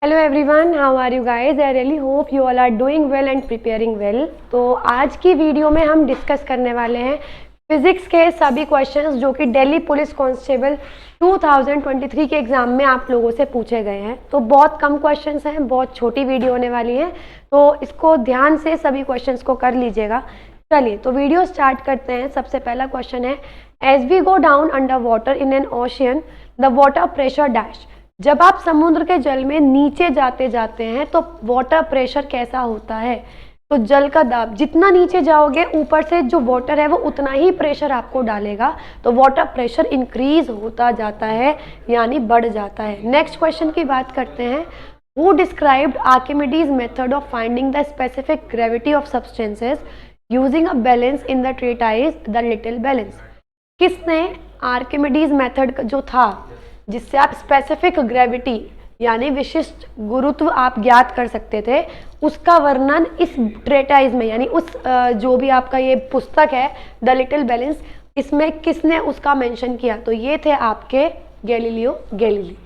Hello everyone, how are you guys? I really hope you all are doing well and preparing well. तो आज की video में हम discuss करने वाले हैं फिजिक्स के सभी क्वेश्चंस जो कि दिल्ली पुलिस कांस्टेबल 2023 के एग्ज़ाम में आप लोगों से पूछे गए हैं। तो बहुत कम क्वेश्चंस हैं, बहुत छोटी वीडियो होने वाली है, तो इसको ध्यान से सभी क्वेश्चंस को कर लीजिएगा। चलिए तो वीडियो स्टार्ट करते हैं। सबसे पहला क्वेश्चन है, as we go down under water in an ocean the water pressure dash. जब आप समुद्र के जल में नीचे जाते जाते हैं तो वाटर प्रेशर कैसा होता है? तो जल का दाब, जितना नीचे जाओगे ऊपर से जो वाटर है वो उतना ही प्रेशर आपको डालेगा, तो वाटर प्रेशर इंक्रीज होता जाता है यानी बढ़ जाता है। नेक्स्ट क्वेश्चन की बात करते हैं, who described Archimedes method of finding the specific gravity of substances using a balance in the treatise the little balance. किसने आर्किमिडीज मेथड जो था जिससे आप स्पेसिफिक ग्रेविटी यानी विशिष्ट गुरुत्व आप ज्ञात कर सकते थे, उसका वर्णन इस ट्रेटाइज में यानी उस जो भी आपका ये पुस्तक है द लिटिल बैलेंस, इसमें किसने उसका मेंशन किया? तो ये थे आपके Galileo Galilei.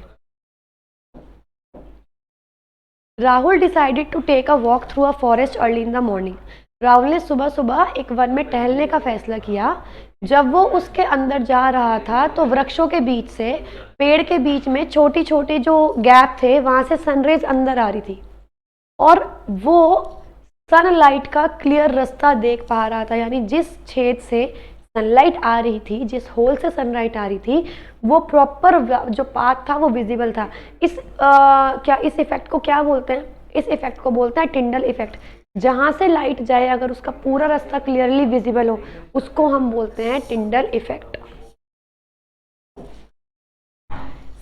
Rahul decided to take a walk through a forest early in the morning. Rahul ने सुबह सुबह एक वन में टहलने का फैसला किया। जब वो उसके अंदर जा रहा था तो वृक्षों के बीच से, पेड़ के बीच में छोटी छोटी जो गैप थे वहां से सनरेज अंदर आ रही थी और वो सनलाइट का क्लियर रास्ता देख पा रहा था, यानी जिस छेद से सनलाइट आ रही थी, जिस होल से सनलाइट आ रही थी, वो प्रॉपर जो पाथ था वो विजिबल था। इस इफेक्ट को क्या बोलते हैं? इस इफेक्ट को बोलते हैं टिंडल इफेक्ट। जहां से लाइट जाए अगर उसका पूरा रास्ता क्लियरली विजिबल हो उसको हम बोलते हैं Tyndall effect.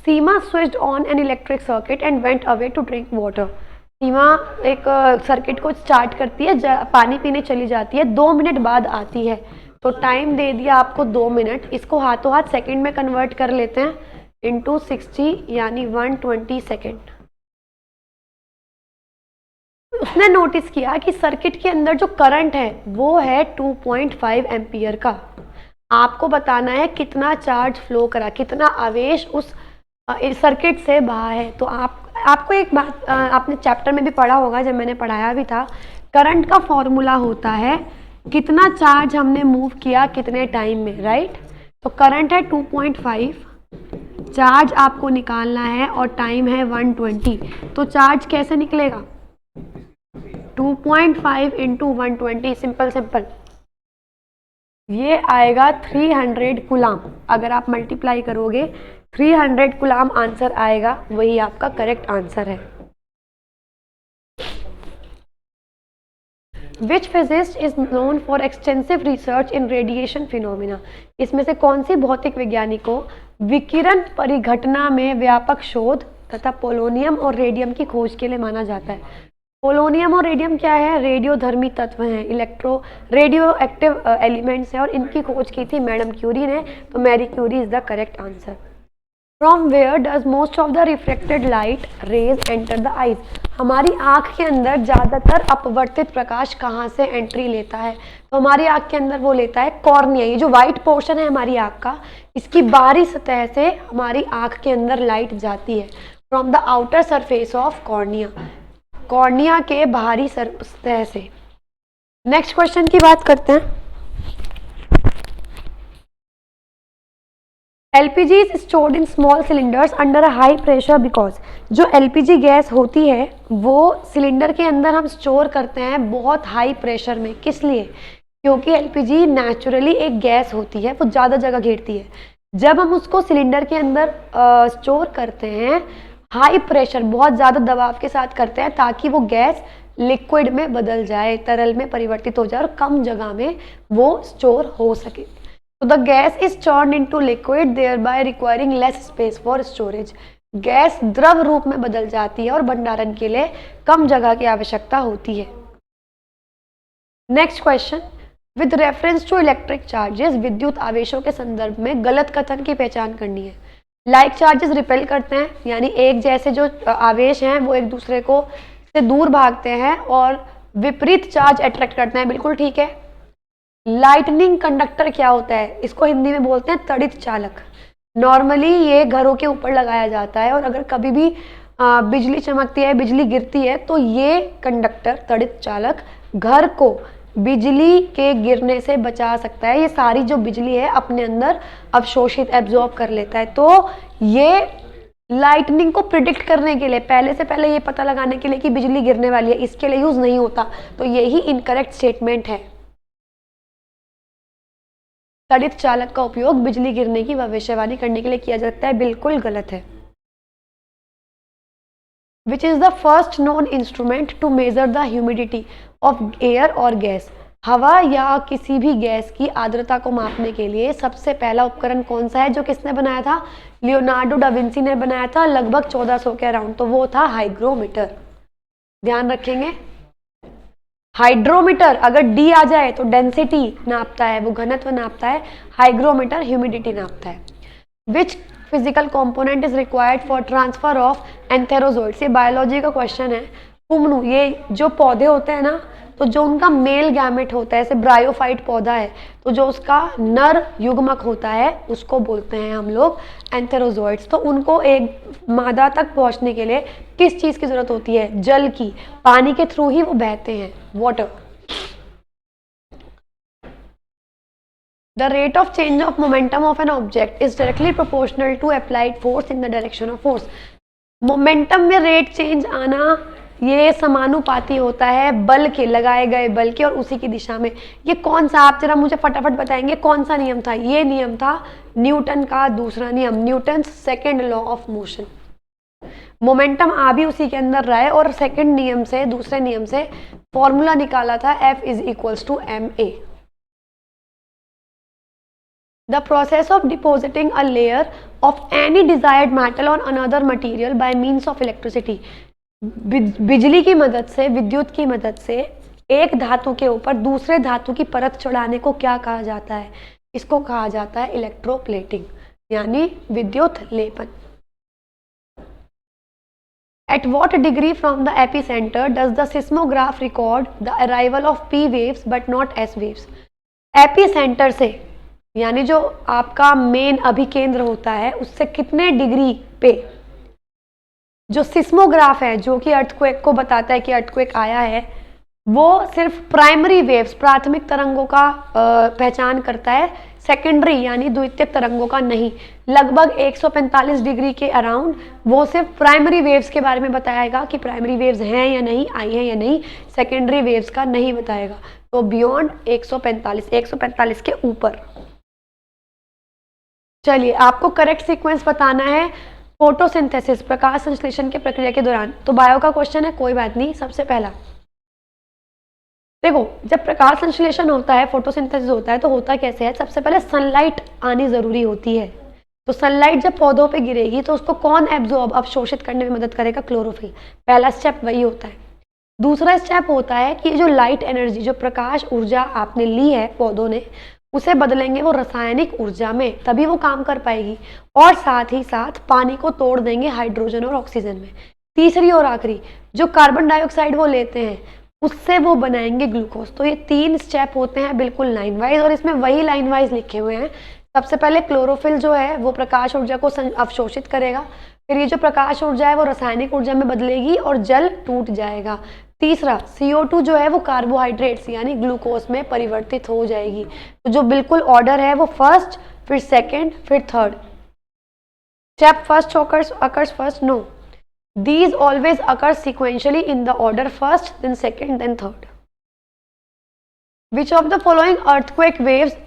Seema switched on an electric circuit and went away to drink water. Seema एक सर्किट को स्टार्ट करती है, पानी पीने चली जाती है, 2 मिनट बाद आती है। तो टाइम दे दिया आपको 2 मिनट, इसको हाथों हाथ सेकंड में कन्वर्ट कर लेते हैं इंटू 60 यानी 120 सेकेंड। उसने नोटिस किया कि सर्किट के अंदर जो करंट है वो है 2.5 एम्पियर का। आपको बताना है कितना चार्ज फ्लो करा, कितना आवेश उस सर्किट से बहा है। तो आपको एक बात आपने चैप्टर में भी पढ़ा होगा, जब मैंने पढ़ाया भी था, करंट का फॉर्मूला होता है कितना चार्ज हमने मूव किया कितने टाइम में, राइट? तो करंट है 2.5, चार्ज आपको निकालना है और टाइम है 120। तो चार्ज कैसे निकलेगा? 2.5 इंटू 120, सिंपल ये आएगा 300 कुलाम। अगर आप मल्टीप्लाई करोगे 300 कुलाम आंसर आएगा, वही आपका करेक्ट आंसर है। Which physicist is known for extensive research in radiation phenomena? इसमें से कौन सी भौतिक वैज्ञानिक को विकिरण परिघटना में व्यापक शोध तथा पोलोनियम और रेडियम की खोज के लिए माना जाता है? पोलोनियम और रेडियम क्या है? रेडियोधर्मी तत्व हैं, रेडियो एक्टिव एलिमेंट्स हैं, और इनकी खोज की थी मैडम क्यूरी ने। तो Marie Curie is the correct answer. From where does most of the reflected light rays enter the eyes? हमारी आँख के अंदर ज़्यादातर अपवर्तित प्रकाश कहाँ से एंट्री लेता है? तो हमारी आँख के अंदर वो लेता है कॉर्निया। ये जो वाइट पोर्शन है हमारी आँख का, इसकी बाहरी सतह से हमारी आँख के अंदर लाइट जाती है from the outer surface of cornea, cornea के बाहरी सतह से। नेक्स्ट क्वेश्चन की बात करते हैं। LPG is stored in small cylinders under a high pressure because. जो LPG गैस होती है वो सिलेंडर के अंदर हम स्टोर करते हैं बहुत हाई प्रेशर में। किस लिए? क्योंकि LPG नेचुरली एक गैस होती है, वो ज़्यादा जगह घेरती है। जब हम उसको सिलेंडर के अंदर स्टोर करते हैं हाई प्रेशर, बहुत ज़्यादा दबाव के साथ करते हैं ताकि वो गैस लिक्विड में बदल जाए, तरल में परिवर्तित हो जाए और कम जगह में वो स्टोर हो सके। तो the gas is turned into liquid thereby requiring less space for storage. Gas द्रव रूप में बदल जाती है और भंडारण के लिए कम जगह की आवश्यकता होती है। Next question, with reference to electric charges, विद्युत आवेशों के संदर्भ में गलत कथन की पहचान करनी है। लाइक चार्जेस रिपेल करते हैं, यानी एक जैसे जो आवेश हैं वो एक दूसरे को से दूर भागते हैं, और विपरीत चार्ज अट्रैक्ट करते हैं, बिल्कुल ठीक है। लाइटनिंग कंडक्टर क्या होता है? इसको हिंदी में बोलते हैं तड़ित चालक। नॉर्मली ये घरों के ऊपर लगाया जाता है, और अगर कभी भी बिजली चमकती है, बिजली गिरती है, तो ये कंडक्टर तड़ित चालक घर को बिजली के गिरने से बचा सकता है। ये सारी जो बिजली है अपने अंदर अवशोषित एब्जॉर्ब कर लेता है। तो ये लाइटनिंग को प्रिडिक्ट करने के लिए, पहले से पहले ये पता लगाने के लिए कि बिजली गिरने वाली है, इसके लिए यूज नहीं होता। तो यही इनकरेक्ट स्टेटमेंट है। तड़ित चालक का उपयोग बिजली गिरने की भविष्यवाणी करने के लिए किया जाता है, बिल्कुल गलत है। Which is the first known instrument to measure the humidity of air or gas? हवा या किसी भी गैस की आर्द्रता को मापने के लिए सबसे पहला उपकरण कौन सा है जो किसने बनाया था? लियोनार्डो डा विंसी ने बनाया था, लगभग 1400 के अराउंड। तो वो था हाइग्रोमीटर। ध्यान रखेंगे, हाइड्रोमीटर अगर डी आ जाए तो डेंसिटी नापता है, वो घनत्व नापता है। हाइग्रोमीटर ह्यूमिडिटी नापता है। Which physical component is required for transfer of antherozoids? ये बायोलॉजी का क्वेश्चन है। कुमनु, ये जो पौधे होते हैं ना, तो जो उनका मेल गैमेट होता है, जैसे ब्रायोफाइट पौधा है, तो जो उसका नर युग्मक होता है उसको बोलते हैं हम लोग एंथेरोजोइड्स। तो उनको एक मादा तक पहुंचने के लिए किस चीज की जरूरत होती है? जल की। पानी के थ्रू ही वो बहते हैं, water. The rate of change of momentum of an object is directly proportional to applied force in the direction of force. Momentum में रेट चेंज आना ये समानुपाती होता है बल के, लगाए गए बल के, और उसी की दिशा में। ये कौन सा, आप जरा मुझे फटाफट बताएंगे कौन सा नियम था? ये नियम था न्यूटन का दूसरा नियम, Newton second law of motion. Momentum आ भी उसी के अंदर रहा है, और सेकेंड नियम से, दूसरे नियम से फॉर्मूला निकाला था F is equals to ma। The process of depositing a layer of any desired metal on another material by means of electricity. बिजली की मदद से, विद्युत की मदद से एक धातु के ऊपर दूसरे धातु की परत चढ़ाने को क्या कहा जाता है? इसको कहा जाता है इलेक्ट्रोप्लेटिंग, यानी विद्युत लेपन। At what degree from the epicenter does the seismograph record the arrival of P waves but not S waves? Epicentre से, यानी जो आपका मेन अभिकेंद्र होता है, उससे कितने डिग्री पे जो सिस्मोग्राफ है, जो कि अर्थक्वेक को बताता है कि अर्थक्वेक आया है, वो सिर्फ प्राइमरी वेव्स, प्राथमिक तरंगों का पहचान करता है, सेकेंडरी यानी द्वितीयक तरंगों का नहीं। लगभग 145 डिग्री के अराउंड वो सिर्फ प्राइमरी वेव्स के बारे में बताएगा कि प्राइमरी वेव्स हैं या नहीं, आई हैं या नहीं, सेकेंडरी वेव्स का नहीं बताएगा। तो बियॉन्ड 145 के ऊपर। चलिए, आपको करेक्ट सीक्वेंस बताना है फोटोसिंथेसिस, प्रकाश संश्लेषण की प्रक्रिया के दौरान। तो बायो का क्वेश्चन है, कोई बात नहीं। सबसे पहला देखो, जब प्रकाश संश्लेषण होता है, फोटोसिंथेसिस होता है, तो होता कैसे है? सबसे पहले सनलाइट आनी जरूरी होती है। तो सनलाइट जब पौधों पे गिरेगी तो उसको कौन एब्जॉर्ब, अवशोषित करने में मदद करेगा? क्लोरोफिल। पहला स्टेप वही होता है। दूसरा स्टेप होता है कि जो लाइट एनर्जी, जो प्रकाश ऊर्जा आपने ली है पौधों ने, उसे बदलेंगे वो रासायनिक ऊर्जा में, तभी वो काम कर पाएगी। और साथ ही साथ पानी को तोड़ देंगे हाइड्रोजन और ऑक्सीजन में। तीसरी और आखिरी, जो कार्बन डाइऑक्साइड वो लेते हैं, उससे वो बनाएंगे ग्लूकोज। तो ये 3 स्टेप होते हैं बिल्कुल लाइन वाइज, और इसमें वही लाइन वाइज लिखे हुए हैं। सबसे पहले क्लोरोफिल जो है वो प्रकाश ऊर्जा को अवशोषित करेगा, फिर ये जो प्रकाश ऊर्जा है वो रासायनिक ऊर्जा में बदलेगी और जल टूट जाएगा। तीसरा CO2 जो है वो कार्बोहाइड्रेट्स यानी ग्लूकोज में परिवर्तित हो जाएगी। तो जो बिल्कुल ऑर्डर है वो फर्स्ट, फिर सेकेंड, फिर third. Step first occurs first? No. These always occur sequentially in the order first, then second, then third. Which of the following earthquake waves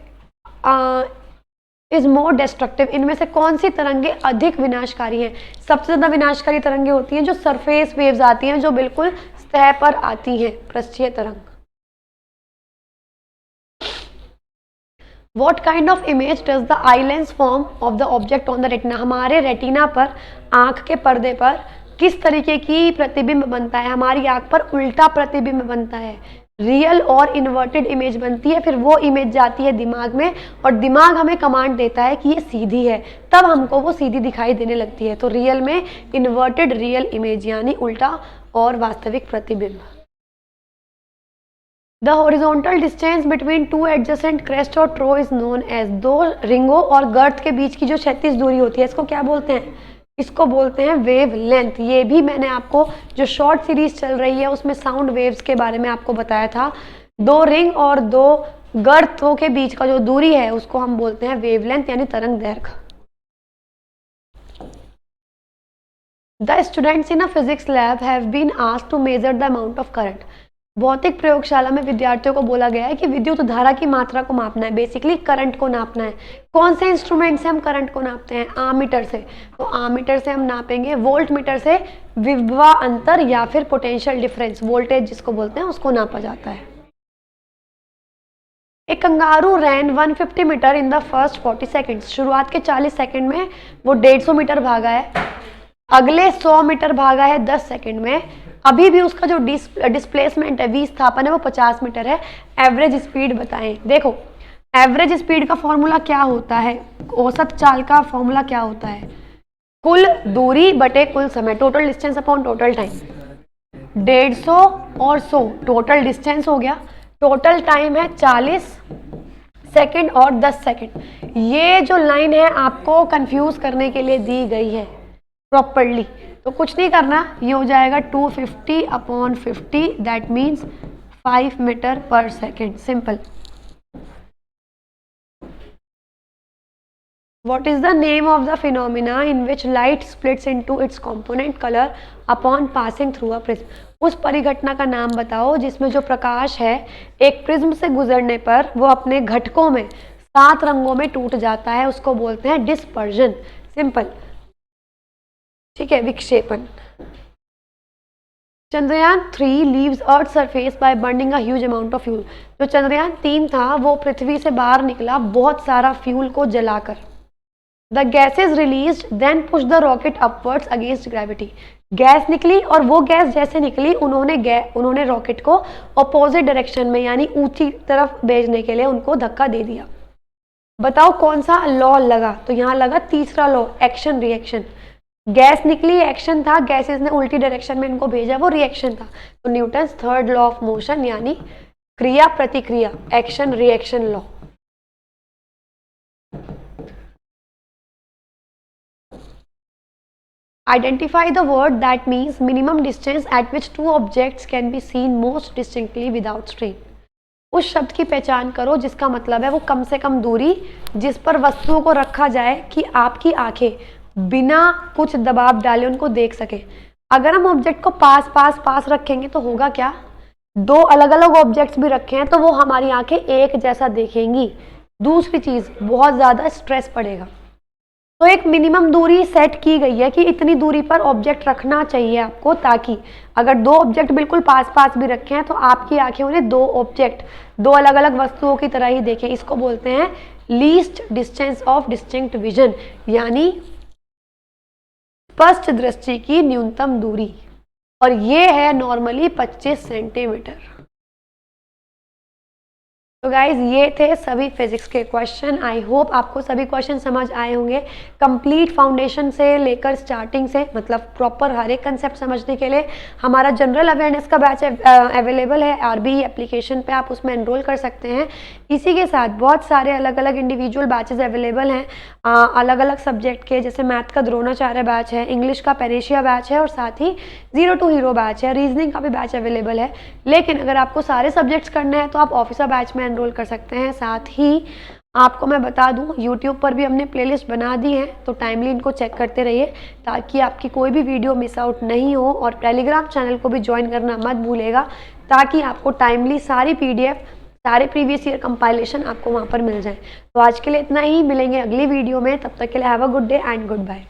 is more destructive? इनमें से कौन सी तरंगे अधिक विनाशकारी हैं? सबसे ज्यादा विनाशकारी तरंगे होती हैं जो सरफेस वेव्स आती हैं, जो बिल्कुल सतह पर आती हैं, पृष्ठीय तरंग। What kind of image does the eye lens form of the object on the retina? हमारे रेटिना पर, आंख के पर्दे पर किस तरीके की प्रतिबिंब बनता है? हमारी आंख पर उल्टा प्रतिबिंब बनता है, रियल और इन्वर्टेड इमेज बनती है। फिर वो इमेज जाती है दिमाग में, और दिमाग हमें कमांड देता है कि ये सीधी है, तब हमको वो सीधी दिखाई देने लगती है। तो रियल में इन्वर्टेड रियल इमेज यानी उल्टा और वास्तविक प्रतिबिंब। The horizontal distance between 2 adjacent crest और ट्रो इज नोन एज। 2 रिंगों और गर्त के बीच की जो क्षैतिज दूरी होती है, इसको क्या बोलते हैं? इसको बोलते हैं वेव लेंथ। ये भी मैंने आपको जो शॉर्ट सीरीज चल रही है उसमें साउंड वेव्स के बारे में आपको बताया था। दो रिंग और दो गर्तों के बीच का जो दूरी है उसको हम बोलते हैं वेवलेंथ यानी तरंग दैर्घ्य। The students in a physics lab have been asked to measure the amount of current. भौतिक प्रयोगशाला में विद्यार्थियों को बोला गया है कि विद्युत धारा की मात्रा को मापना है, बेसिकली करंट को नापना है। कौन से इंस्ट्रूमेंट से हम करंट को नापते हैं? आमीटर से। तो आमीटर से हम नापेंगे, वोल्ट मीटर से विभवा अंतर या फिर पोटेंशियल डिफरेंस, वोल्टेज जिसको बोलते हैं, उसको नापा जाता है। एक kangaroo ran 150 metres in the first 40 seconds. शुरुआत के 40 सेकेंड में वो 150 मीटर भागा है, अगले 100 मीटर भागा है 10 सेकेंड में। अभी भी उसका जो डिस्प्लेसमेंट है, विस्थापन है, वो 50 मीटर है। एवरेज स्पीड बताएं। देखो एवरेज स्पीड का फॉर्मूला क्या होता है, औसत चाल का फॉर्मूला क्या होता है? कुल दूरी बटे कुल समय, total distance upon total time. 150 और 100 टोटल डिस्टेंस हो गया, टोटल टाइम है 40 सेकेंड और 10 सेकेंड। ये जो लाइन है आपको कंफ्यूज करने के लिए दी गई है प्रॉपर्ली, तो कुछ नहीं करना, ये हो जाएगा 250 अपॉन 50, दैट मीन्स 5 मीटर पर second. Simple. What is the name of the phenomena in which light splits into its component color upon passing through a prism? उस परिघटना का नाम बताओ जिसमें जो प्रकाश है एक प्रिज्म से गुजरने पर वो अपने घटकों में 7 रंगों में टूट जाता है, उसको बोलते हैं डिस्पर्जन। सिंपल, ठीक है, विक्षेपण। Chandrayaan 3 leaves earth surface by burning a huge amount of fuel. जो चंद्रयान 3 था वो पृथ्वी से बाहर निकला बहुत सारा फ्यूल को जलाकर। The gases release then push the rocket upwards against gravity. Gas निकली और वो गैस जैसे निकली उन्होंने रॉकेट को अपोजिट डायरेक्शन में यानी ऊंची तरफ भेजने के लिए उनको धक्का दे दिया। बताओ कौन सा लॉ लगा? तो यहाँ लगा तीसरा लॉ, एक्शन रिएक्शन। गैस निकली, एक्शन था, गैसेस ने उल्टी डायरेक्शन में इनको भेजा, वो रिएक्शन था। तो Newton's third law of motion यानी क्रिया प्रतिक्रिया, action reaction law. Identify the word that means minimum distance at which two objects can be seen most distinctly without strain. उस शब्द की पहचान करो जिसका मतलब है वो कम से कम दूरी जिस पर वस्तुओं को रखा जाए कि आपकी आंखें बिना कुछ दबाव डाले उनको देख सके। अगर हम ऑब्जेक्ट को पास रखेंगे तो होगा क्या? दो अलग अलग ऑब्जेक्ट्स भी रखे हैं तो वो हमारी आंखें एक जैसा देखेंगी। दूसरी चीज, बहुत ज्यादा स्ट्रेस पड़ेगा। तो एक मिनिमम दूरी सेट की गई है कि इतनी दूरी पर ऑब्जेक्ट रखना चाहिए आपको, ताकि अगर दो ऑब्जेक्ट बिल्कुल पास भी रखे हैं तो आपकी आंखें उन्हें दो ऑब्जेक्ट, दो अलग अलग वस्तुओं की तरह ही देखें। इसको बोलते हैं least distance of distinct vision, यानी स्पष्ट दृष्टि की न्यूनतम दूरी, और ये है नॉर्मली 25 सेंटीमीटर। तो गाइज ये थे सभी फिजिक्स के क्वेश्चन। आई होप आपको सभी क्वेश्चन समझ आए होंगे। कंप्लीट फाउंडेशन से लेकर स्टार्टिंग से, मतलब प्रॉपर हर एक कंसेप्ट समझने के लिए हमारा जनरल अवेयरनेस का बैच अवेलेबल है आरबी एप्लीकेशन पे, आप उसमें एनरोल कर सकते हैं। इसी के साथ बहुत सारे अलग अलग इंडिविजुअल बैचेस अवेलेबल हैं अलग अलग सब्जेक्ट के, जैसे मैथ का द्रोणाचार्य बैच है, इंग्लिश का पेरेशिया बैच है और साथ ही 0 to हीरो बैच है, रीजनिंग का भी बैच अवेलेबल है। लेकिन अगर आपको सारे सब्जेक्ट्स करने हैं तो आप ऑफिसर बैच में एनरोल कर सकते हैं। साथ ही आपको मैं बता दूं, यूट्यूब पर भी हमने प्लेलिस्ट बना दी है, तो टाइमली इनको चेक करते रहिए ताकि आपकी कोई भी वीडियो मिस आउट नहीं हो। और टेलीग्राम चैनल को भी ज्वाइन करना मत भूलेगा ताकि आपको टाइमली सारी PDF, सारे प्रीवियस ईयर कंपाइलेशन आपको वहाँ पर मिल जाए। तो आज के लिए इतना ही, मिलेंगे अगली वीडियो में, तब तक के लिए have a good day and good bye.